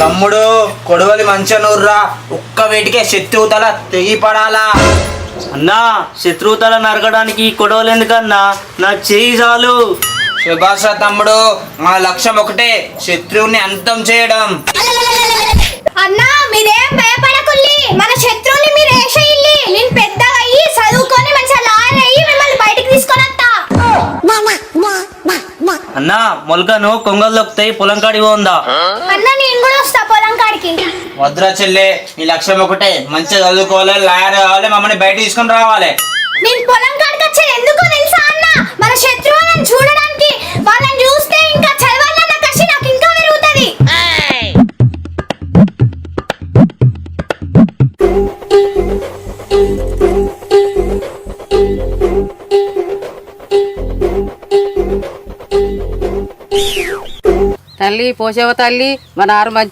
తమ్ముడు కొడవలి మంచిగా నూర్రా, ఒక్క వేటికే శత్రువుతల తెగి పడాలా. అన్నా శత్రువుతల నరకడానికి కొడవలు ఎందుకన్నా, నా చేయి చాలు. సుభాష తమ్ముడు, మా లక్ష్యం ఒకటే, శత్రువుని అంతం చేయడం. అన్నా మీరేం భయపడకుల్లి, మన శత్రువుని మీరు ఏషయిల్లి. నేను పెద్దగా అయ్యి చదువుకొని మంచిగా లాయర్ అయ్యి మిమ్మల్ని బయటికి తీసుకొని వస్తా. అన్నా మొలకను కొంగలు దొక్కుతాయి, పొలం కాడికి పోందా. అన్న నేను కూడా వస్తా పొలం కాడికి. వద్దురా చెల్లె, నీ లక్ష్యం ఒకటే, మంచిగా చదువుకోవాలి, లాయర్ కావాలి, మమ్మల్ని బయట తీసుకొని రావాలి. నేను పొలం కాడికి వచ్చేది ఎందుకో తెలుసా అన్న, మన శత్రువులను చూడడానికి. వాళ్ళని చూస్తే ఇంకా చదవాలన్న కసి నాకు ఇంకా పెరుగుతుంది. తల్లి పోషవ తల్లి, మన ఆరు మంచి